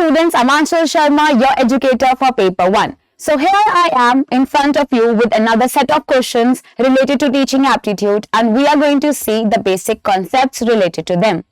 students, I'm Aanchal Sharma, your educator for paper 1. So here I am in front of you with another set of questions related to teaching aptitude, and we are going to see the basic concepts related to them.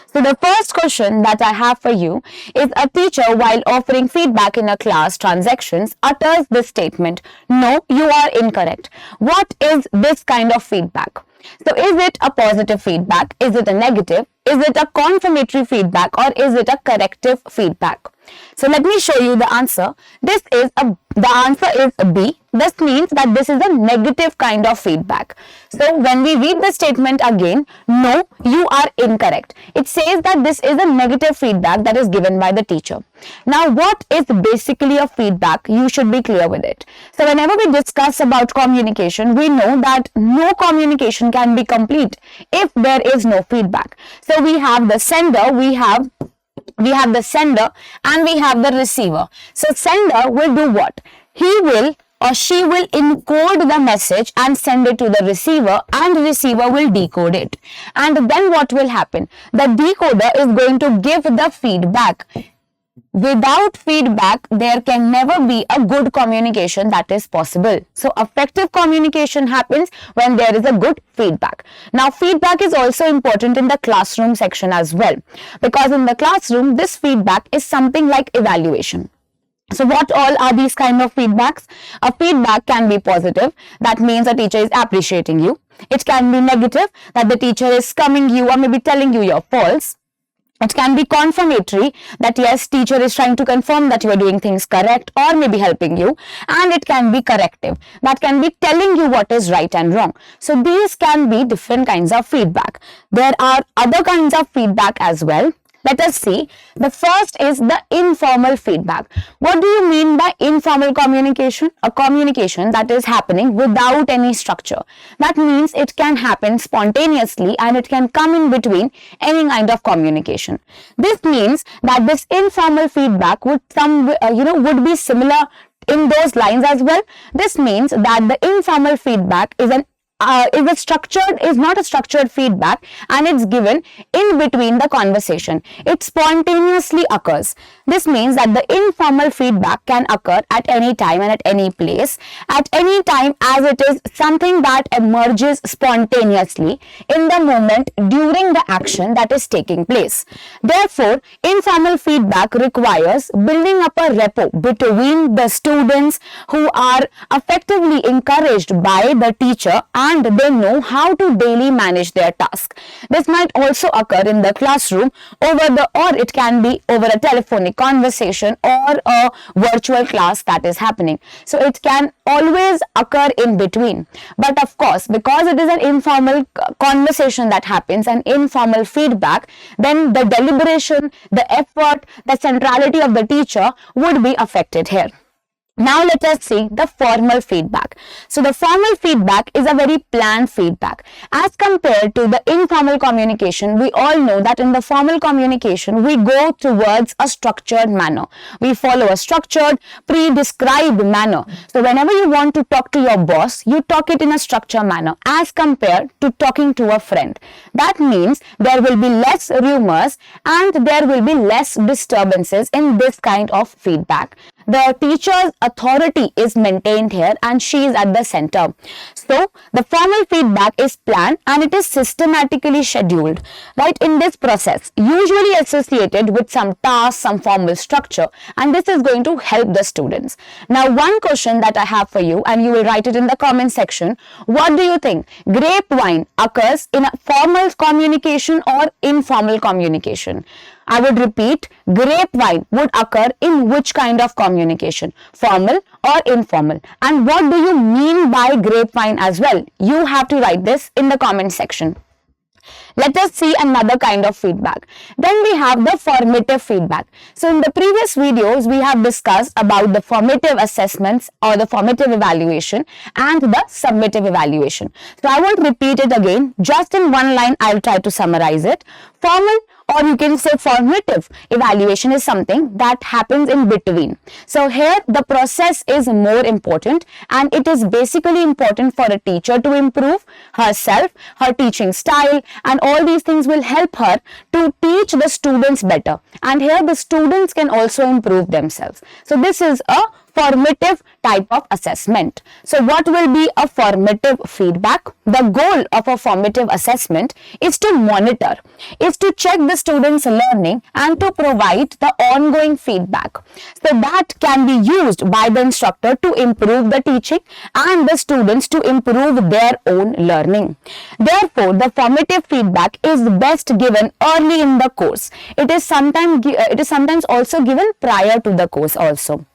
So the first question that I have for you is, a teacher while offering feedback in a class transactions utters this statement, "No, you are incorrect." What is this kind of feedback? So is it a positive feedback? Is it a negative? Is it a confirmatory feedback, or is it a corrective feedback? So let me show you the answer. The answer is B. This means that this is a negative kind of feedback. So when we read the statement again, "No, you are incorrect," it says that this is a negative feedback that is given by the teacher. Now, what is basically a feedback? You should be clear with it. So whenever we discuss about communication, we know that no communication can be complete if there is no feedback. So we have the sender, we have the sender and we have the receiver. So sender will do what? He will or she will encode the message and send it to the receiver, and the receiver will decode it. And then what will happen? The decoder is going to give the feedback. Without feedback, there can never be a good communication that is possible. So effective communication happens when there is a good feedback. Now, feedback is also important in the classroom section as well, because in the classroom, this feedback is something like evaluation. So what all are these kind of feedbacks? A feedback can be positive. That means a teacher is appreciating you. It can be negative, that the teacher is coming you or maybe telling you your faults. It can be confirmatory, that yes, teacher is trying to confirm that you are doing things correct or maybe helping you. And it can be corrective, that can be telling you what is right and wrong. So these can be different kinds of feedback. There are other kinds of feedback as well. Let us see. The first is the informal feedback. What do you mean by informal communication? A communication that is happening without any structure. That means it can happen spontaneously and it can come in between any kind of communication. This means that this informal feedback would be similar in those lines as well. This means that the informal feedback is not a structured feedback, and it's given in between the conversation. It spontaneously occurs. This means that the informal feedback can occur at any time and at any place, at any time, as it is something that emerges spontaneously in the moment during the action that is taking place. Therefore, informal feedback requires building up a rapport between the students who are effectively encouraged by the teacher, and they know how to daily manage their task. This might also occur in the classroom or it can be over a telephonic conversation or a virtual class that is happening. So it can always occur in between. But of course, because it is an informal conversation that happens, an informal feedback, then the deliberation, the effort, the centrality of the teacher would be affected here. Now let us see the formal feedback. So the formal feedback is a very planned feedback. As compared to the informal communication, we all know that in the formal communication, we go towards a structured manner. We follow a structured, pre-described manner. So whenever you want to talk to your boss, you talk it in a structured manner as compared to talking to a friend. That means there will be less rumors and there will be less disturbances in this kind of feedback. The teacher's authority is maintained here and she is at the center. So the formal feedback is planned and it is systematically scheduled, right, in this process, usually associated with some task, some formal structure, and this is going to help the students. Now, one question that I have for you, and you will write it in the comment section. What do you think? Grapevine occurs in a formal communication or informal communication? I would repeat, grapevine would occur in which kind of communication? Formal or informal? And what do you mean by grapevine as well? You have to write this in the comment section. Let us see another kind of feedback. Then we have the formative feedback. So in the previous videos, we have discussed about the formative assessments or the formative evaluation and the summative evaluation. So I won't repeat it again. Just in one line, I'll try to summarize it. Formal or you can say formative evaluation is something that happens in between. So here the process is more important, and it is basically important for a teacher to improve herself, her teaching style, and all these things will help her to teach the students better, and here the students can also improve themselves. So this is a formative type of assessment. So what will be a formative feedback? The goal of a formative assessment is to monitor, is to check the students' learning and to provide the ongoing feedback. So that can be used by the instructor to improve the teaching and the students to improve their own learning. Therefore, the formative feedback is best given early in the course. It is sometimes also given prior to the course also.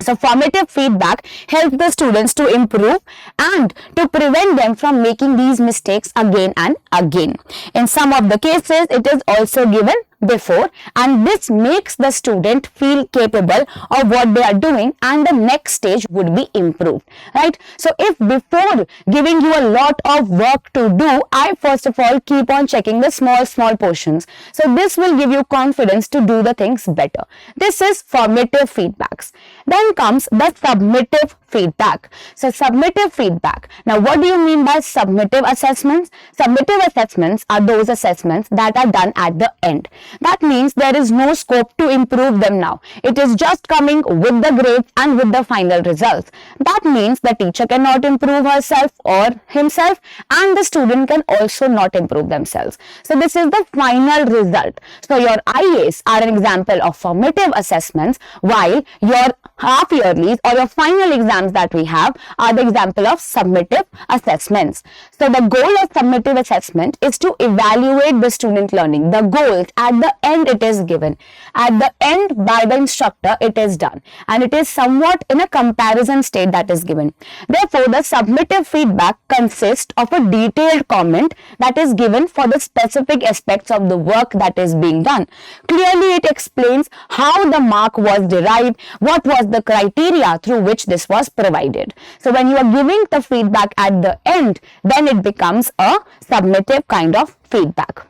So formative feedback helps the students to improve and to prevent them from making these mistakes again and again. In some of the cases, it is also given before, and this makes the student feel capable of what they are doing, and the next stage would be improved, right? So if before giving you a lot of work to do, I first of all keep on checking the small portions, so this will give you confidence to do the things better. This is formative feedbacks. Then comes the summative feedback. So summative feedback. Now what do you mean by summative assessments? Summative assessments are those assessments that are done at the end. That means there is no scope to improve them now. It is just coming with the grades and with the final results. That means the teacher cannot improve herself or himself, and the student can also not improve themselves. So this is the final result. So your IAs are an example of formative assessments, while your half yearlies or your final exams that we have are the example of summative assessments. So the goal of summative assessment is to evaluate the student learning. The goals at the end it is given. At the end by the instructor it is done, and it is somewhat in a comparison state that is given. Therefore, the summative feedback consists of a detailed comment that is given for the specific aspects of the work that is being done. Clearly, it explains how the mark was derived, what was the criteria through which this was provided. So when you are giving the feedback at the end, then it becomes a summative kind of feedback.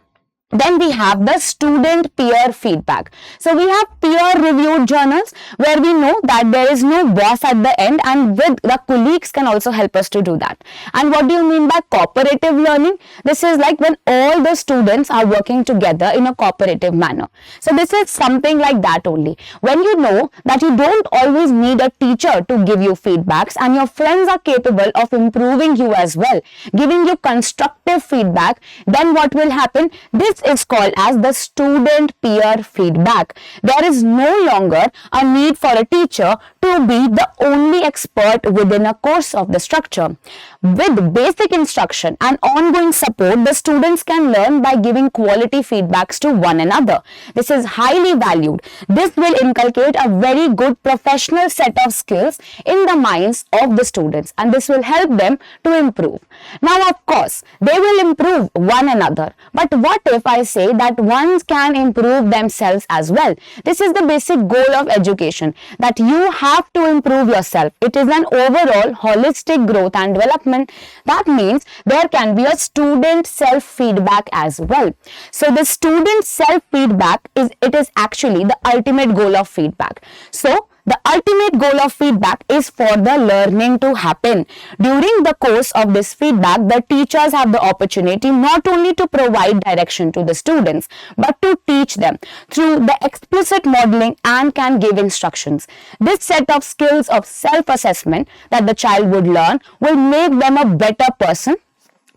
Then we have the student peer feedback. So we have peer reviewed journals where we know that there is no boss at the end, and with the colleagues can also help us to do that. And what do you mean by cooperative learning? This is like when all the students are working together in a cooperative manner. So this is something like that only. When you know that you don't always need a teacher to give you feedbacks, and your friends are capable of improving you as well, giving you constructive feedback, then what will happen? This is called as the student peer feedback. There is no longer a need for a teacher to be the only expert within a course of the structure. With basic instruction and ongoing support, the students can learn by giving quality feedbacks to one another. This is highly valued. This will inculcate a very good professional set of skills in the minds of the students, and this will help them to improve. Now, of course, they will improve one another, but what if I say that one can improve themselves as well? This is the basic goal of education, that you have to improve yourself. It is an overall holistic growth and development. That means there can be a student self-feedback as well. So the student self-feedback is actually the ultimate goal of feedback. So the ultimate goal of feedback is for the learning to happen. During the course of this feedback, the teachers have the opportunity not only to provide direction to the students, but to teach them through the explicit modeling and can give instructions. This set of skills of self-assessment that the child would learn will make them a better person,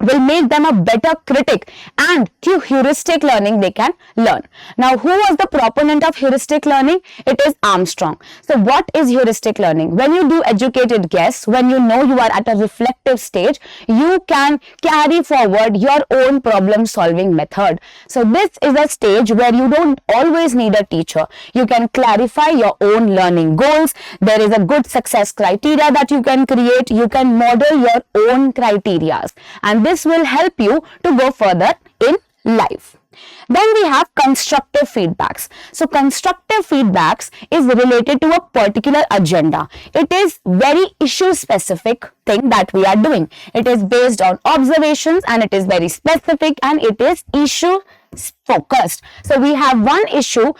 will make them a better critic, and through heuristic learning they can learn. Now, who was the proponent of heuristic learning? It is Armstrong. So what is heuristic learning? When you do educated guess, when you know you are at a reflective stage, you can carry forward your own problem solving method. So this is a stage where you don't always need a teacher. You can clarify your own learning goals. There is a good success criteria that you can create. You can model your own criteria, and this will help you to go further in life. Then we have constructive feedbacks. So constructive feedbacks is related to a particular agenda. It is very issue specific thing that we are doing. It is based on observations, and it is very specific, and it is issue focused. So we have one issue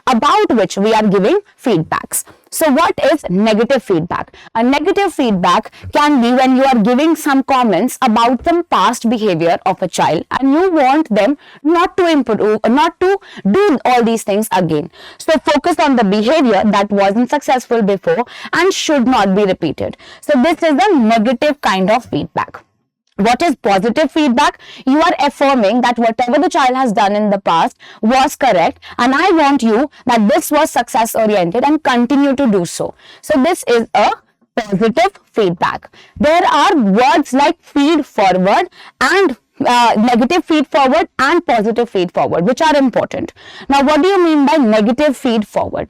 about which we are giving feedbacks. So what is negative feedback? A negative feedback can be when you are giving some comments about some past behavior of a child and you want them not to improve, not to do all these things again. So focus on the behavior that wasn't successful before and should not be repeated. So this is a negative kind of feedback. What is positive feedback? You are affirming that whatever the child has done in the past was correct and I want you that this was success oriented and continue to do so. So this is a positive feedback. There are words like feed forward and negative feed forward and positive feed forward, which are important. Now, what do you mean by negative feed forward?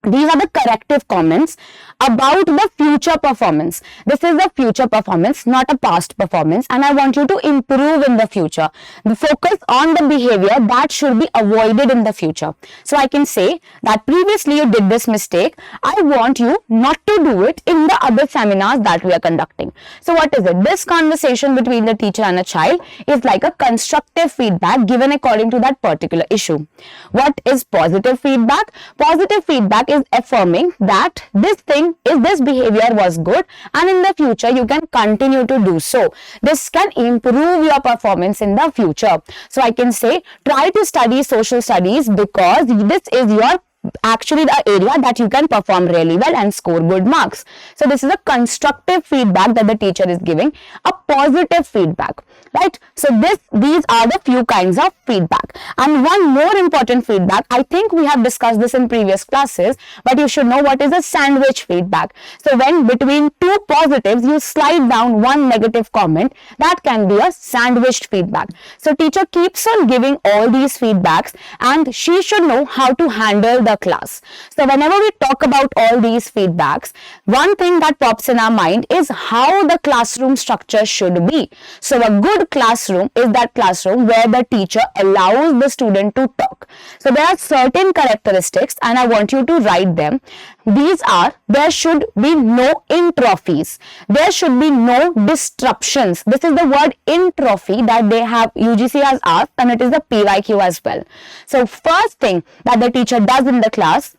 These are the corrective comments about the future performance. This is the future performance, not a past performance, and I want you to improve in the future. The focus on the behavior that should be avoided in the future. So I can say that previously you did this mistake. I want you not to do it in the other seminars that we are conducting. So what is it? This conversation between the teacher and a child is like a constructive feedback given according to that particular issue. What is positive feedback? Positive feedback is affirming that this behavior was good and in the future you can continue to do so. This can improve your performance in the future. So I can say try to study social studies because this is your actually the area that you can perform really well and score good marks. So this is a constructive feedback that the teacher is giving, a positive feedback, right? So these are the few kinds of feedback. And one more important feedback, I think we have discussed this in previous classes, but you should know what is a sandwich feedback. So when between two positives you slide down one negative comment, that can be a sandwiched feedback. So teacher keeps on giving all these feedbacks and she should know how to handle the class. So whenever we talk about all these feedbacks, one thing that pops in our mind is how the classroom structure should be. So a good classroom is that classroom where the teacher allows the student to talk. So there are certain characteristics and I want you to write them. These are, there should be no entrophies. There should be no disruptions. This is the word entropy that they have, UGC has asked, and it is the PYQ as well. So first thing that the teacher does in the class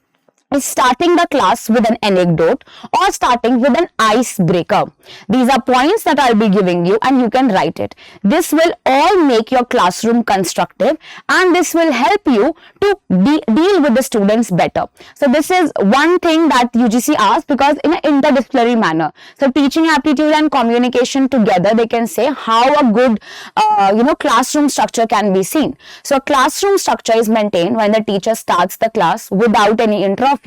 is starting the class with an anecdote or starting with an icebreaker. These are points that I'll be giving you and you can write it. This will all make your classroom constructive and this will help you to deal with the students better. So this is one thing that UGC asks because in an interdisciplinary manner. So teaching aptitude and communication together, they can say how a good classroom structure can be seen. So classroom structure is maintained when the teacher starts the class without any interruption,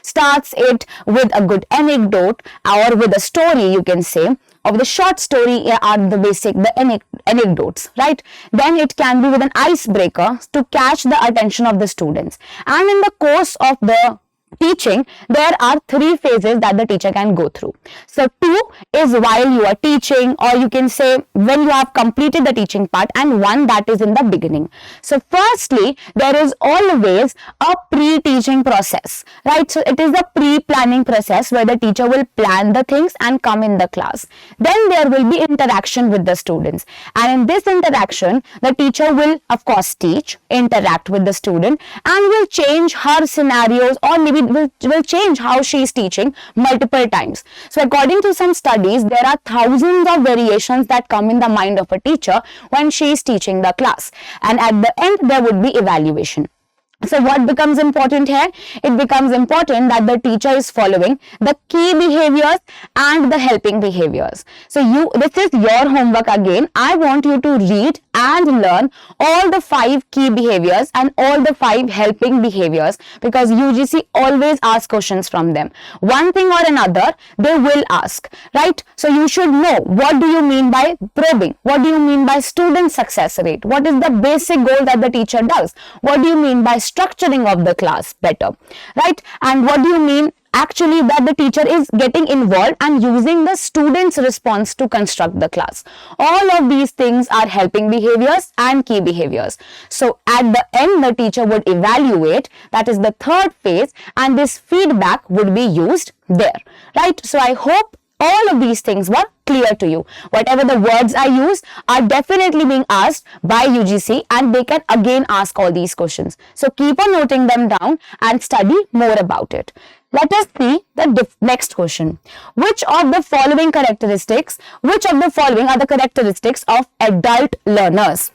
starts it with a good anecdote or with a story, you can say, of the short story are the anecdotes, right? Then it can be with an icebreaker to catch the attention of the students. And in the course of the teaching, there are three phases that the teacher can go through. So 2 is while you are teaching, or you can say when you have completed the teaching part, and 1 that is in the beginning. So firstly, there is always a pre-teaching process, right? So it is the pre-planning process where the teacher will plan the things and come in the class. Then there will be interaction with the students, and in this interaction, the teacher will of course teach, interact with the student, and will change her scenarios or maybe will change how she is teaching multiple times. So according to some studies, there are thousands of variations that come in the mind of a teacher when she is teaching the class, and at the end there would be evaluation. So what becomes important here? It becomes important that the teacher is following the key behaviors and the helping behaviors. So this is your homework again. I want you to read and learn all the 5 key behaviors and all the 5 helping behaviors, because UGC always asks questions from them. One thing or another they will ask, right? So you should know, what do you mean by probing? What do you mean by student success rate? What is the basic goal that the teacher does? What do you mean by structuring of the class better, right? And what do you mean actually that the teacher is getting involved and using the students' response to construct the class? All of these things are helping behaviors and key behaviors. So at the end, the teacher would evaluate, that is the 3rd phase, and this feedback would be used there, right? So I hope all of these things were clear to you. Whatever the words I use are definitely being asked by UGC, and they can again ask all these questions. So keep on noting them down and study more about it. Let us see the next question. Which of the following are the characteristics of adult learners?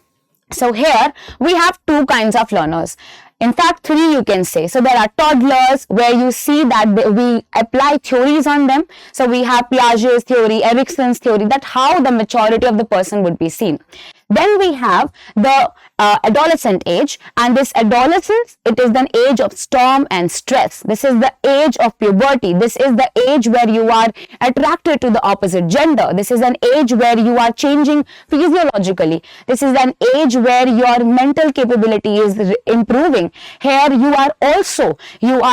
So here we have two kinds of learners. In fact, three you can say. So there are toddlers, where you see that we apply theories on them. So we have Piaget's theory, Erickson's theory, that how the maturity of the person would be seen. Then we have the adolescent age, and this adolescence, it is an age of storm and stress. This is the age of puberty. This is the age where you are attracted to the opposite gender. This is an age where you are changing physiologically. This is an age where your mental capability is improving. Here you are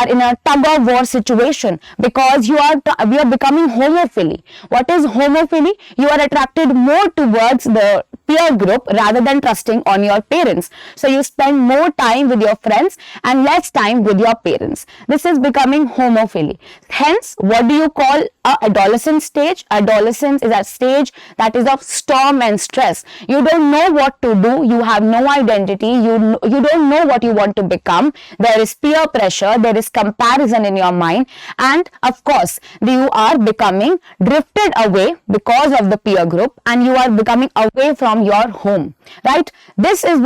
in a tug of war situation, because we are becoming homophily. What is homophily? You are attracted more towards the peer group rather than trusting on your parents. So you spend more time with your friends and less time with your parents. This is becoming homophily. Hence, what do you call a adolescent stage? Adolescence is a stage that is of storm and stress. You don't know what to do. You have no identity. You don't know what you want to become. There is peer pressure. There is comparison in your mind. And of course, you are becoming drifted away because of the peer group, and you are becoming away from your home, right? This is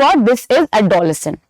adolescent.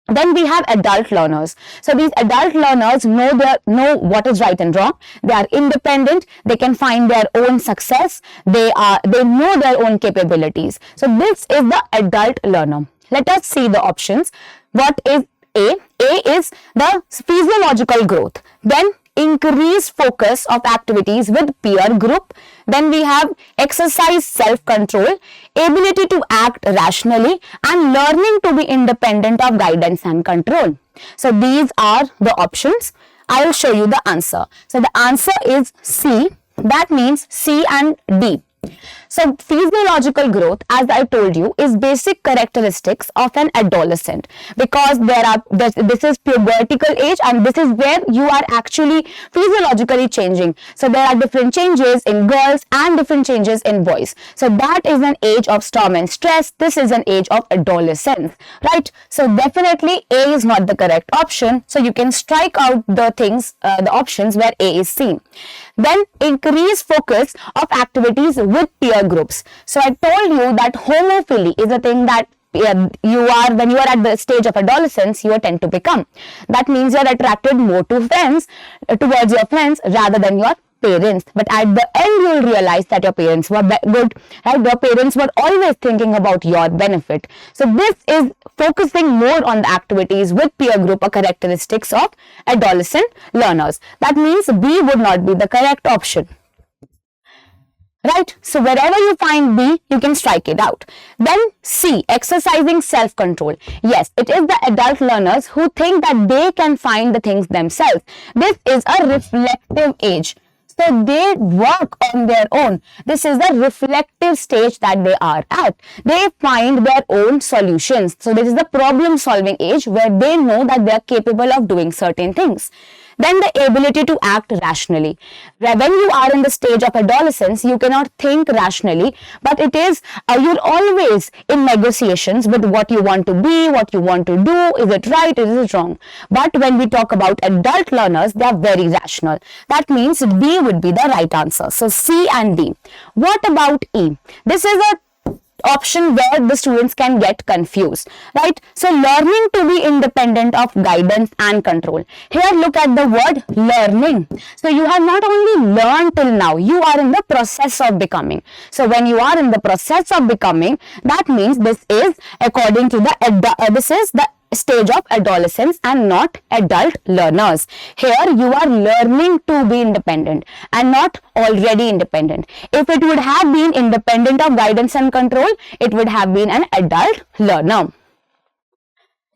Then we have adult learners. So these adult learners know what is right and wrong. They are independent. They can find their own success. They know their own capabilities. So this is the adult learner. Let us see the options. What is A? A is the physiological growth. Then increased focus of activities with peer group. Then we have exercise self-control, ability to act rationally, and learning to be independent of guidance and control. So these are the options. I will show you the answer. So the answer is C. That means C and D. So physiological growth, as I told you, is basic characteristics of an adolescent, because this is pubertal age, and this is where you are actually physiologically changing. So there are different changes in girls and different changes in boys. So that is an age of storm and stress. This is an age of adolescence, right? So definitely A is not the correct option. So you can strike out the options where A is seen. Then increased focus of activities with peer groups. So I told you that homophily is a thing that when you are at the stage of adolescence, you tend to become. That means you are attracted more to towards your friends rather than your parents. But at the end, you will realize that your parents were good, right? Your parents were always thinking about your benefit. So this is focusing more on the activities with peer group or characteristics of adolescent learners. That means B would not be the correct option. Right? So wherever you find B, you can strike it out. Then C, exercising self-control. Yes, it is the adult learners who think that they can find the things themselves. This is a reflective age. So they work on their own. This is the reflective stage that they are at. They find their own solutions. So this is the problem-solving age where they know that they are capable of doing certain things. Then the ability to act rationally. When you are in the stage of adolescence, you cannot think rationally, but it is, you're always in negotiations with what you want to be, what you want to do, is it right, is it wrong. But when we talk about adult learners, they are very rational. That means D would be the right answer. So C and D. What about E? This is a option where the students can get confused, right? So learning to be independent of guidance and control. Here look at the word learning. So you have not only learned till now, you are in the process of becoming. So when you are in the process of becoming, that means this is according to this is the stage of adolescence and not adult learners. Here you are learning to be independent and not already independent. If it would have been independent of guidance and control, it would have been an adult learner.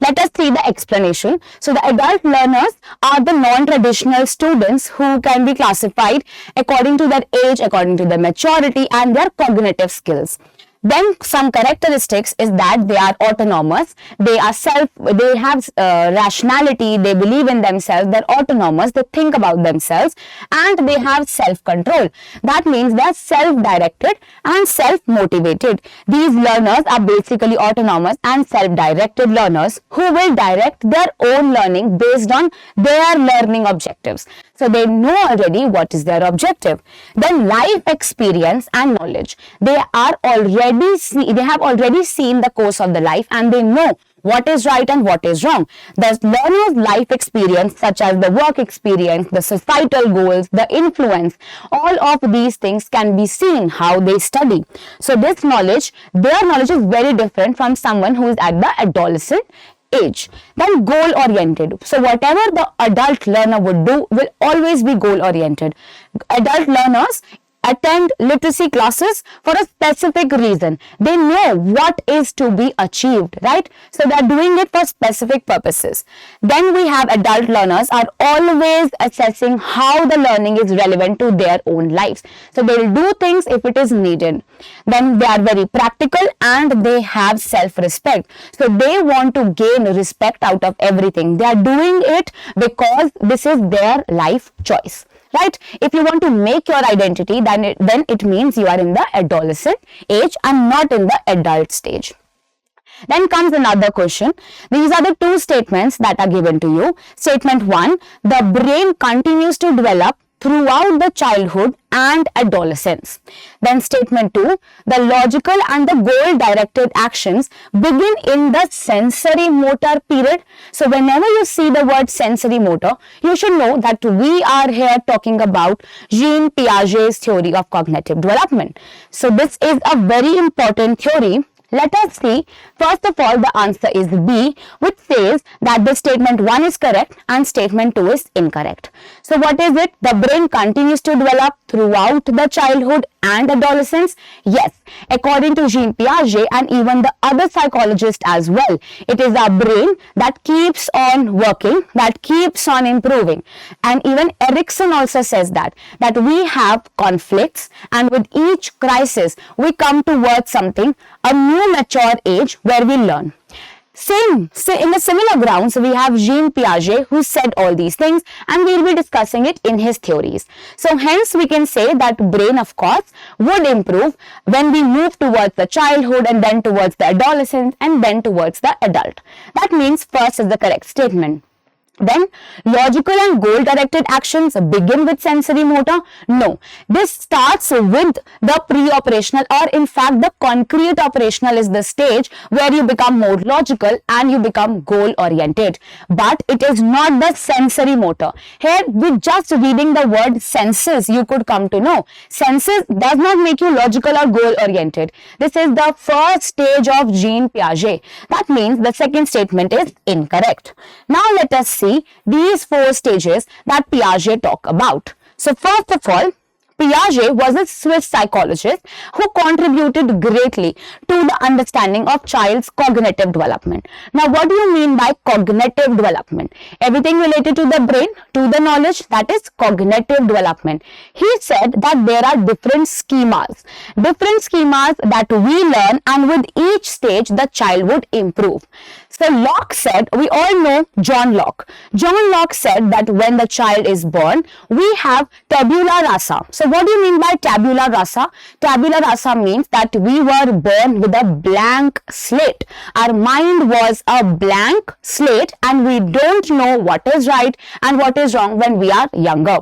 Let us see the explanation. So the adult learners are the non-traditional students who can be classified according to their age, according to their maturity and their cognitive skills. Then some characteristics is that they are autonomous, they have rationality, they believe in themselves, they're autonomous, they think about themselves, and they have self-control. That means they're self-directed and self-motivated. These learners are basically autonomous and self-directed learners who will direct their own learning based on their learning objectives. So they know already what is their objective. Then life experience and knowledge. They have already seen the course of the life, and they know what is right and what is wrong. The learner's life experience, such as the work experience, the societal goals, the influence, all of these things can be seen how they study. So this knowledge, their knowledge is very different from someone who is at the adolescent age. Then goal oriented. So whatever the adult learner would do will always be goal oriented. Adult learners attend literacy classes for a specific reason. They know what is to be achieved, right? So they are doing it for specific purposes. Then we have adult learners are always assessing how the learning is relevant to their own lives. So they will do things if it is needed. Then they are very practical and they have self-respect. So they want to gain respect out of everything. They are doing it because this is their life choice. Right? If you want to make your identity, then it means you are in the adolescent age and not in the adult stage. Then comes another question. These are the two statements that are given to you. Statement 1, the brain continues to develop throughout the childhood and adolescence. Then statement 2, the logical and the goal directed actions begin in the sensory motor period. So whenever you see the word sensory motor, you should know that we are here talking about Jean Piaget's theory of cognitive development. So this is a very important theory. Let us see. First of all, the answer is B, which says that the statement 1 is correct and statement 2 is incorrect. So what is it? The brain continues to develop throughout the childhood and adolescence. Yes, according to Jean Piaget and even the other psychologists as well, it is our brain that keeps on working, that keeps on improving. And even Erikson also says that we have conflicts, and with each crisis we come towards something, a new mature age where we learn. In the similar grounds, we have Jean Piaget who said all these things, and we will be discussing it in his theories. So hence we can say that brain of course would improve when we move towards the childhood and then towards the adolescence and then towards the adult. That means first is the correct statement. Then logical and goal directed actions begin with sensory motor. No, this starts with the pre-operational, or in fact the concrete operational is the stage where you become more logical and you become goal oriented. But it is not the sensory motor. Here with just reading the word senses you could come to know. Senses does not make you logical or goal oriented. This is the first stage of Jean Piaget. That means the second statement is incorrect. Now let us see these 4 stages that Piaget talk about. So first of all, Piaget was a Swiss psychologist who contributed greatly to the understanding of child's cognitive development. Now, what do you mean by cognitive development? Everything related to the brain, to the knowledge, that is cognitive development. He said that there are different schemas that we learn, and with each stage the child would improve. So Locke said, we all know John Locke. John Locke said that when the child is born, we have tabula rasa. So what do you mean by tabula rasa? Tabula rasa means that we were born with a blank slate. Our mind was a blank slate and we don't know what is right and what is wrong when we are younger.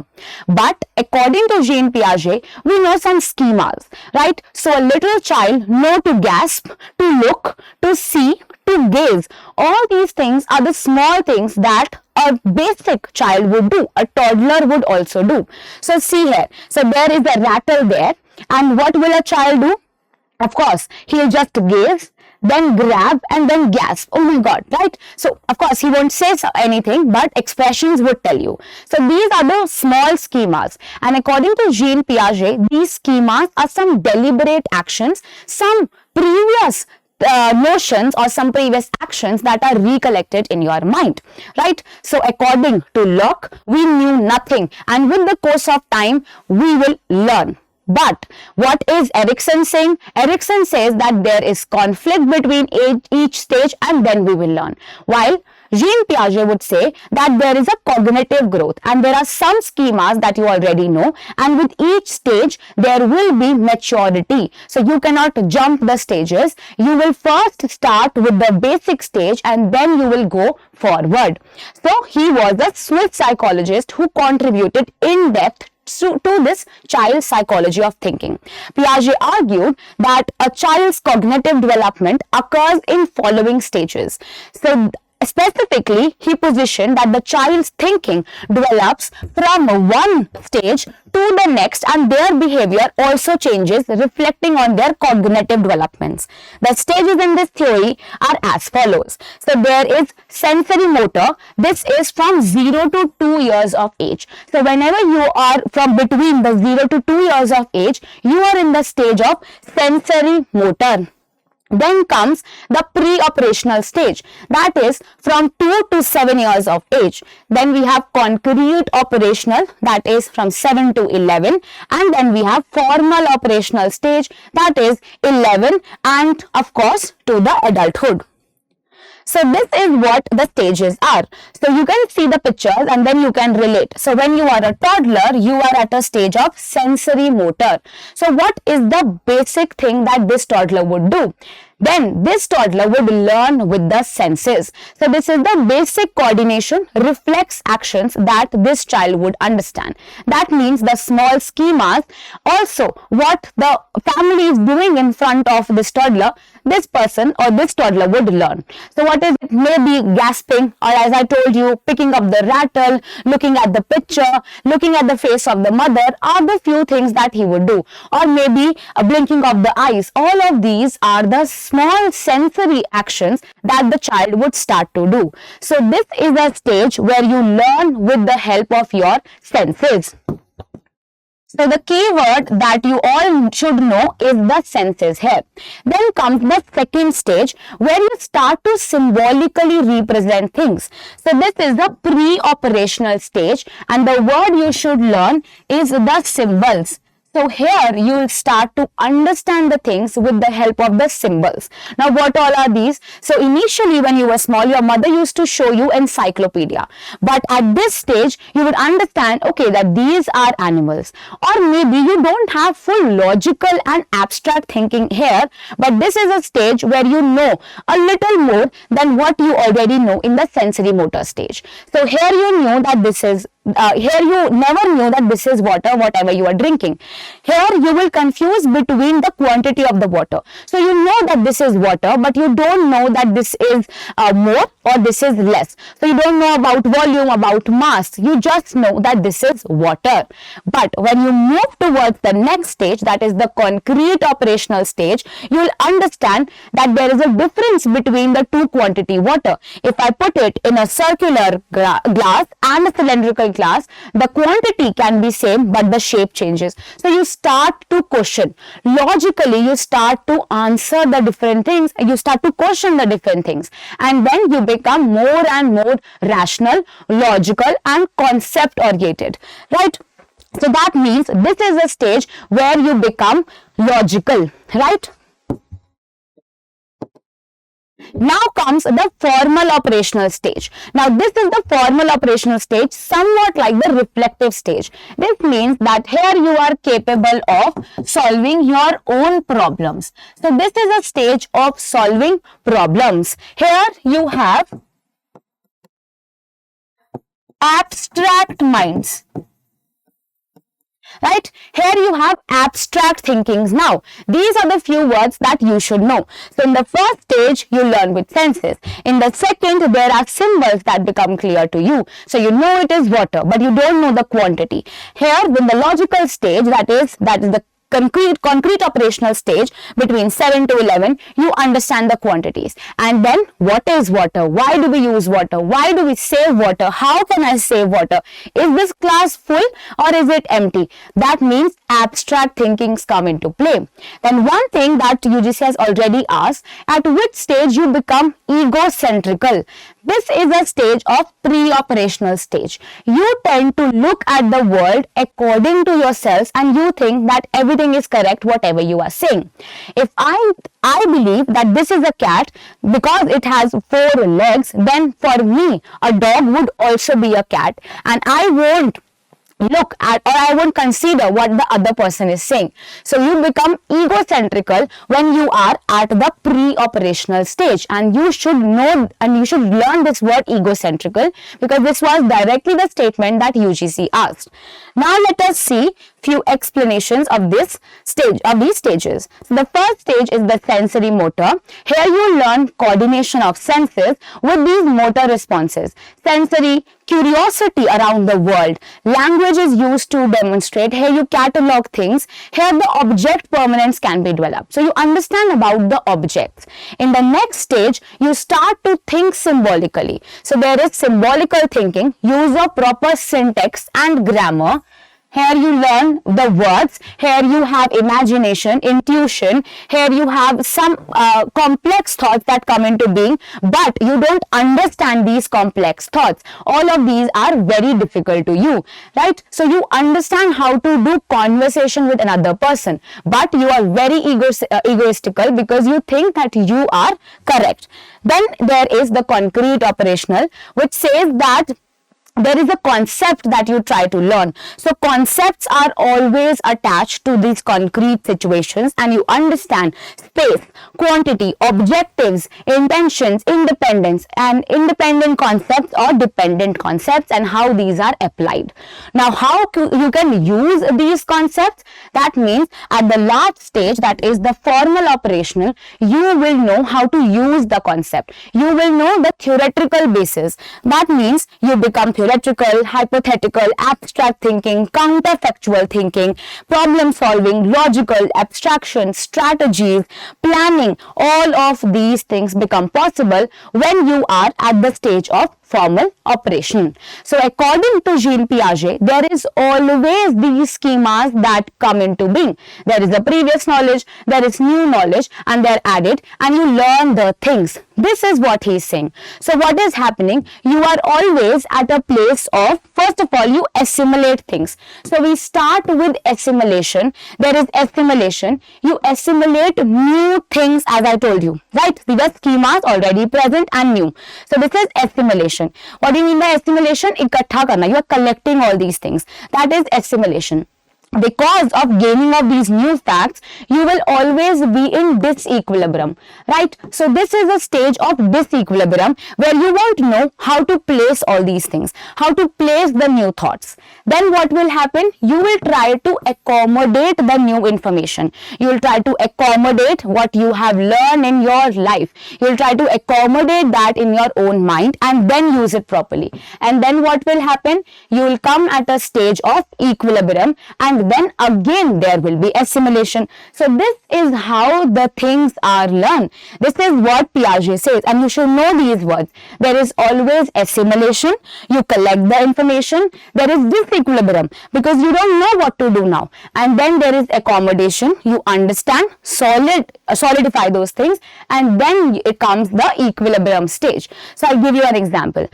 But according to Jean Piaget, we know some schemas, right? So a little child know to gasp, to look, to see, to gaze. All these things are the small things that a basic child would do, a toddler would also do. So see here, so there is a rattle there, and what will a child do? Of course, he'll just gaze, then grab and then gasp. Oh my God, right? So of course he won't say anything, but expressions would tell you. So these are the small schemas, and according to Jean Piaget, these schemas are some deliberate actions, some previous notions or some previous actions that are recollected in your mind, right? So according to Locke, we knew nothing, and with the course of time we will learn. But what is Erikson saying? Erikson says that there is conflict between each stage and then we will learn. While Jean Piaget would say that there is a cognitive growth and there are some schemas that you already know, and with each stage there will be maturity. So you cannot jump the stages. You will first start with the basic stage and then you will go forward. So he was a Swiss psychologist who contributed in depth to this child's psychology of thinking. Piaget argued that a child's cognitive development occurs in following stages. So specifically, he positioned that the child's thinking develops from one stage to the next and their behavior also changes, reflecting on their cognitive developments. The stages in this theory are as follows. So there is sensory motor. This is from 0 to 2 years of age. So whenever you are from between the 0 to 2 years of age, you are in the stage of sensory motor. Then comes the pre-operational stage, that is from 2 to 7 years of age. Then we have concrete operational, that is from 7 to 11, and then we have formal operational stage, that is 11, and of course to the adulthood. So this is what the stages are. So you can see the pictures and then you can relate. So when you are a toddler, you are at a stage of sensory motor. So what is the basic thing that this toddler would do? Then this toddler would learn with the senses. So this is the basic coordination, reflex actions that this child would understand. That means the small schemas, also what the family is doing in front of this toddler, this person or this toddler would learn. So what is it? Maybe gasping, or as I told you, picking up the rattle, looking at the picture, looking at the face of the mother are the few things that he would do. Or maybe a blinking of the eyes. All of these are the small sensory actions that the child would start to do. So this is a stage where you learn with the help of your senses. So the key word that you all should know is the senses here. Then comes the second stage where you start to symbolically represent things. So this is the pre-operational stage and the word you should learn is the symbols. So here you will start to understand the things with the help of the symbols. Now what all are these? So initially when you were small, your mother used to show you encyclopedia. But at this stage, you would understand, okay, that these are animals. Or maybe you don't have full logical and abstract thinking here, but this is a stage where you know a little more than what you already know in the sensory motor stage. So here you know that this is here you never knew that this is water, whatever you are drinking. Here you will confuse between the quantity of the water. So you know that this is water, but you don't know that this is more or this is less. So you don't know about volume, about mass. You just know that this is water. But when you move towards the next stage, that is the concrete operational stage, you will understand that there is a difference between the two quantity water. If I put it in a circular glass and a cylindrical glass, the quantity can be same but the shape changes. So you start to question. Logically, you start to answer the different things. You start to question the different things. And then you become more and more rational, logical and concept oriented. Right? So that means this is a stage where you become logical. Right? Now comes the formal operational stage. Now this is the formal operational stage, somewhat like the reflective stage. This means that here you are capable of solving your own problems. So this is a stage of solving problems. Here you have abstract minds. Right? Here you have abstract thinkings. Now, these are the few words that you should know. So, in the first stage, you learn with senses. In the second, there are symbols that become clear to you. So, you know it is water, but you don't know the quantity. Here, in the logical stage, that is the concrete operational stage between 7 to 11, you understand the quantities. And then what is water? Why do we use water? Why do we save water? How can I save water? Is this glass full or is it empty? That means abstract thinkings come into play. Then one thing that UGC has already asked, at which stage you become egocentrical? This is a stage of pre-operational stage. You tend to look at the world according to yourselves and you think that everything is correct whatever you are saying. If I believe that this is a cat because it has 4 legs, then for me a dog would also be a cat, and I won't look at or I won't consider what the other person is saying. So you become egocentrical when you are at the pre-operational stage, and you should know and you should learn this word egocentrical because this was directly the statement that UGC asked. Now let us see few explanations of this stage, of these stages. So the first stage is the sensory motor. Here you learn coordination of senses with these motor responses. Sensory, curiosity around the world. Language is used to demonstrate. Here you catalog things. Here the object permanence can be developed. So you understand about the objects. In the next stage, you start to think symbolically. So there is symbolical thinking, use of proper syntax and grammar. Here you learn the words, here you have imagination, intuition, here you have some complex thoughts that come into being, but you don't understand these complex thoughts. All of these are very difficult to you, right? So you understand how to do conversation with another person, but you are very egoistical because you think that you are correct. Then there is the concrete operational, which says that there is a concept that you try to learn. So concepts are always attached to these concrete situations, and you understand space, quantity, objectives, intentions, independence, and independent concepts or dependent concepts, and how these are applied. Now how you can use these concepts? That means at the last stage, that is the formal operational, you will know how to use the concept. You will know the theoretical basis. That means you become theoretical, hypothetical, abstract thinking, counterfactual thinking, problem solving, logical, abstraction, strategies, planning. All of these things become possible when you are at the stage of formal operation. So according to Jean Piaget, there is always these schemas that come into being. There is the previous knowledge, there is new knowledge, and they're added, and you learn the things. This is what he's saying. So what is happening? You are always at a place of, first of all, you assimilate things. So we start with assimilation. There is assimilation. You assimilate new things, as I told you, right? These are schemas already present and new. So this is assimilation. What do you mean by assimilation? Ikatha karna. You are collecting all these things. That is assimilation. Because of gaining of these new facts, you will always be in disequilibrium, right? So this is a stage of disequilibrium where you won't know how to place all these things, how to place the new thoughts. Then what will happen? You will try to accommodate the new information. You will try to accommodate what you have learned in your life. You will try to accommodate that in your own mind and then use it properly. And then what will happen? You will come at a stage of equilibrium, and then again there will be assimilation. So this is how the things are learned. This is what Piaget says, and you should know these words. There is always assimilation. You collect the information. There is disequilibrium because you don't know what to do now. And then there is accommodation. You understand, solidify those things, and then it comes the equilibrium stage. So I'll give you an example.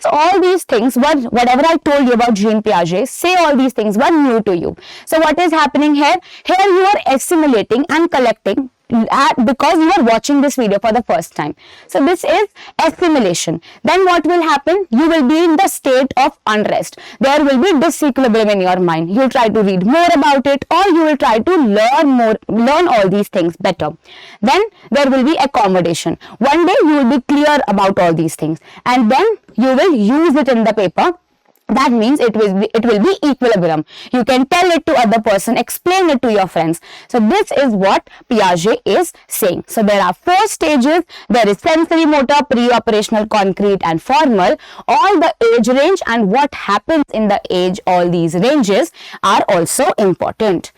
All these things were, whatever I told you about Jean Piaget, say all these things were new to you. So what is happening here? Here you are assimilating and collecting because you are watching this video for the first time. So this is assimilation. Then what will happen? You will be in the state of unrest. There will be disequilibrium in your mind. You will try to read more about it, or you will try to learn all these things better. Then there will be accommodation. One day you will be clear about all these things, and then you will use it in the paper. That means it will be equilibrium. You can tell it to other person, explain it to your friends. So this is what Piaget is saying. So there are 4 stages. There is sensory motor, pre-operational, concrete, and formal. All the age range and what happens in the age, all these ranges are also important.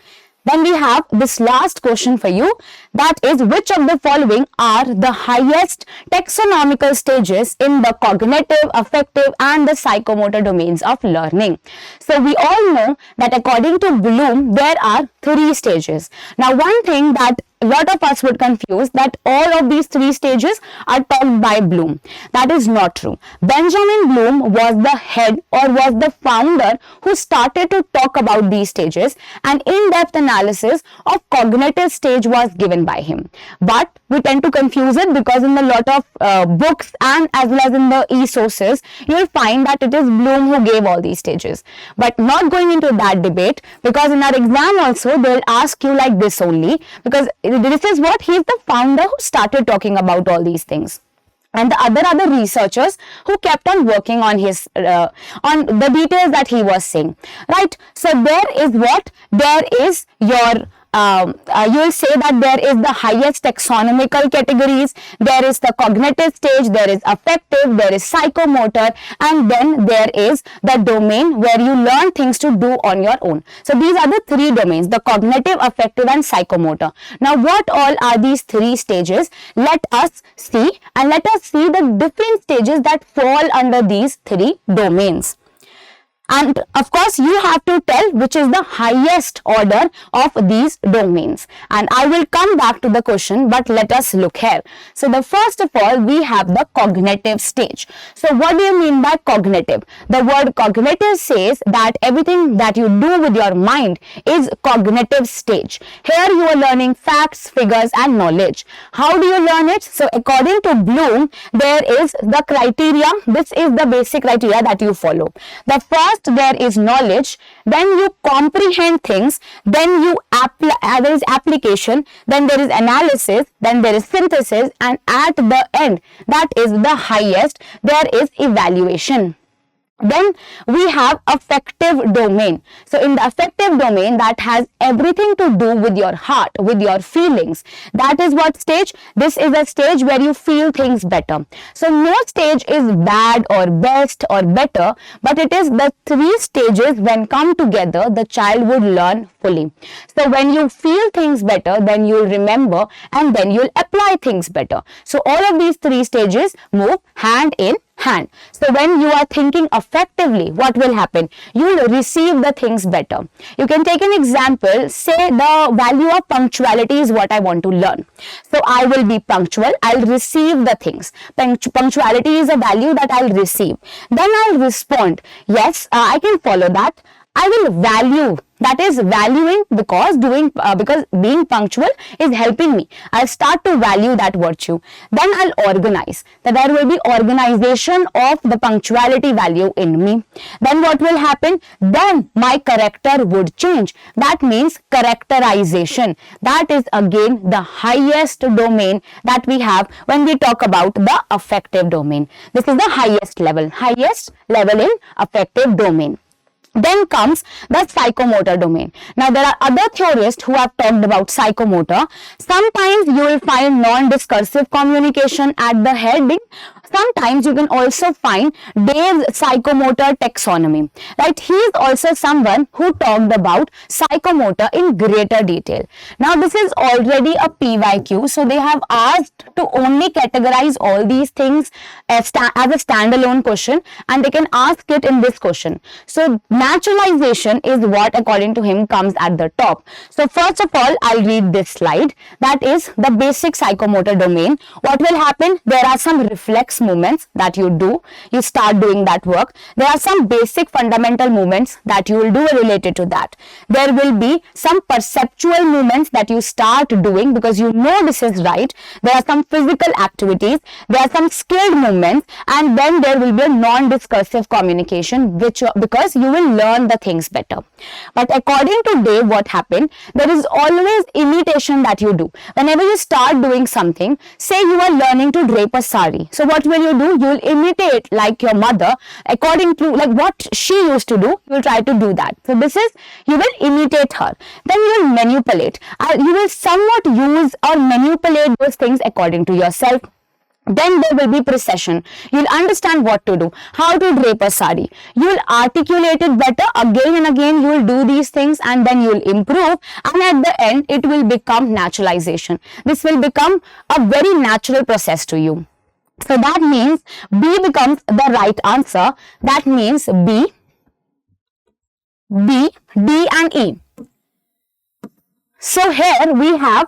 Then we have this last question for you, that is, which of the following are the highest taxonomical stages in the cognitive, affective and the psychomotor domains of learning? So we all know that according to Bloom, there are 3 stages. Now one thing that a lot of us would confuse, that all of these 3 stages are taught by Bloom. That is not true. Benjamin Bloom was the head or was the founder who started to talk about these stages, and in-depth analysis of cognitive stage was given by him. But we tend to confuse it because in a lot of books and as well as in the e-sources, you will find that it is Bloom who gave all these stages. But not going into that debate, because in our exam also they will ask you like this only, because this is what he is the founder who started talking about all these things, and the other researchers who kept on working on his on the details that he was saying, right? So there is what, there is your you will say that there is the highest taxonomical categories, there is the cognitive stage, there is affective, there is psychomotor, and then there is the domain where you learn things to do on your own. So these are the 3 domains, the cognitive, affective and psychomotor. Now what all are these 3 stages? Let us see, and let us see the different stages that fall under these 3 domains. And of course you have to tell which is the highest order of these domains, and I will come back to the question, but let us look here. So the first of all, we have the cognitive stage. So what do you mean by cognitive? The word cognitive says that everything that you do with your mind is cognitive stage. Here you are learning facts, figures and knowledge. How do you learn it? So according to Bloom, there is the criteria. This is the basic criteria that you follow. The first, there is knowledge, then you comprehend things, then you there is application, then there is analysis, then there is synthesis, and at the end, that is the highest, there is evaluation. Then we have affective domain. So in the affective domain, that has everything to do with your heart, with your feelings. That is what stage? This is a stage where you feel things better. So no stage is bad or best or better, but it is the 3 stages when come together, the child would learn fully. So when you feel things better, then you'll remember and then you'll apply things better. So all of these 3 stages move hand in hand. So when you are thinking effectively, what will happen? You will receive the things better. You can take an example, say the value of punctuality is what I want to learn. So I will be punctual, I'll receive the things. Punctuality is a value that I'll receive. Then I'll respond, yes, I can follow that. I will value, that is valuing, because being punctual is helping me. I'll start to value that virtue. Then I'll organize, that there will be organization of the punctuality value in me. Then what will happen? Then my character would change. That means characterization. That is again the highest domain that we have when we talk about the affective domain. This is the highest level in affective domain. Then comes the psychomotor domain. Now there are other theorists who have talked about psychomotor. Sometimes you will find non-discursive communication at the heading. Sometimes you can also find Dave's psychomotor taxonomy. Right? He is also someone who talked about psychomotor in greater detail. Now this is already a PYQ, so they have asked to only categorize all these things as a standalone question, and they can ask it in this question. So naturalization is what according to him comes at the top. So first of all, I'll read this slide. That is the basic psychomotor domain. What will happen? There are some reflex movements that you do. You start doing that work. There are some basic fundamental movements that you will do related to that. There will be some perceptual movements that you start doing because you know this is right. There are some physical activities. There are some skilled movements, and then there will be a non-discursive communication, because you will learn the things better. But according to Dave, what happened? There is always imitation that you do. Whenever you start doing something, say you are learning to drape a sari. So what will you do? You will imitate like your mother, according to like what she used to do. You will try to do that. So this is, you will imitate her. Then you will manipulate. You will somewhat use or manipulate those things according to yourself. Then there will be precision. You'll understand what to do, how to drape a sari. You'll articulate it better. Again and again, you'll do these things and then you'll improve. And at the end, it will become naturalization. This will become a very natural process to you. So that means B becomes the right answer. That means B, D and E. So here we have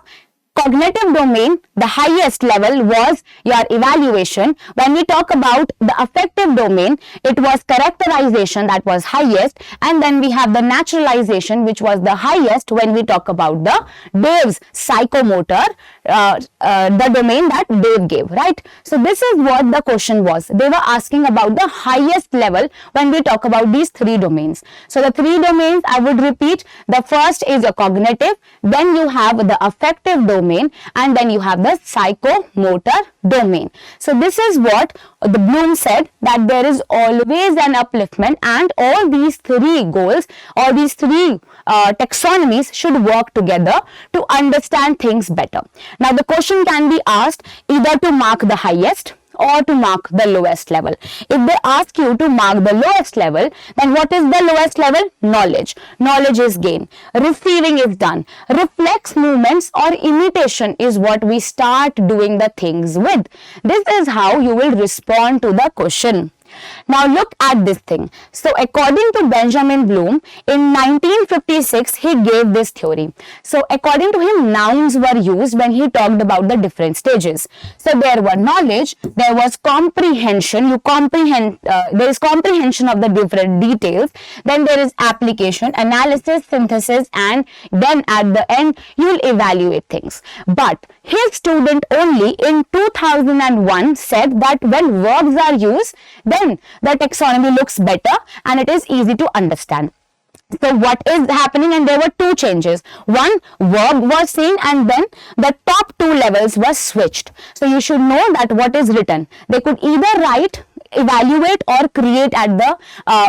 cognitive domain, the highest level was your evaluation. When we talk about the affective domain, it was characterization that was highest, and then we have the naturalization, which was the highest when we talk about the Dave's psychomotor, the domain that Dave gave, right? So this is what the question was. They were asking about the highest level when we talk about these three domains. So the three domains, I would repeat, the first is a cognitive, then you have the affective domain, and then you have the psychomotor domain. So this is what the Bloom said, that there is always an upliftment, and all these three goals or these three taxonomies should work together to understand things better. Now the question can be asked either to mark the highest or to mark the lowest level. If they ask you to mark the lowest level, then what is the lowest level? Knowledge. Knowledge is gain. Receiving is done. Reflex movements or imitation is what we start doing the things with. This is how you will respond to the question. Now look at this thing. So according to Benjamin Bloom, in 1956 he gave this theory. So according to him, nouns were used when he talked about the different stages. So there were knowledge, there was comprehension, you comprehend, there is comprehension of the different details, then there is application, analysis, synthesis, and then at the end you will evaluate things. But his student only in 2001 said that when verbs are used, then the taxonomy looks better and it is easy to understand. So what is happening? And there were two changes. One, verb was seen, and then the top two levels were switched. So you should know that what is written. They could either write, evaluate, or create at the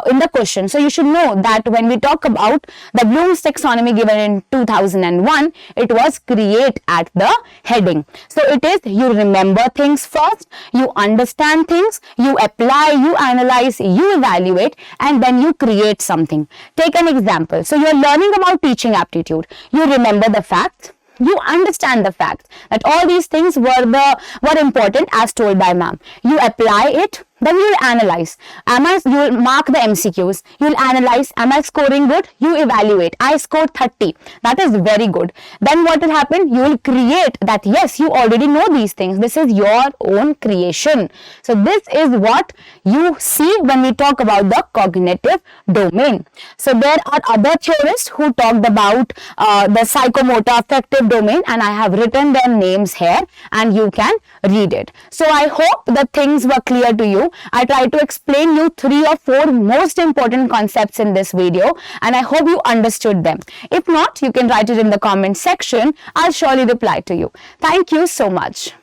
in the question. So you should know that when we talk about the Bloom's taxonomy given in 2001, it was create at the heading. So it is you remember things first, you understand things, you apply, you analyze, you evaluate, and then you create something. Take an example. So you are learning about teaching aptitude. You remember the facts. You understand the fact that all these things were important as told by ma'am. You apply it, then you will analyze. You will mark the MCQs. You will analyze. Am I scoring good? You evaluate. I scored 30. That is very good. Then what will happen? You will create that. Yes, you already know these things. This is your own creation. So this is what you see when we talk about the cognitive domain. So there are other theorists who talked about the psychomotor affective domain, and I have written their names here and you can read it. So I hope the things were clear to you. I tried to explain you 3 or 4 most important concepts in this video, and I hope you understood them. If not, you can write it in the comment section. I'll surely reply to you. Thank you so much.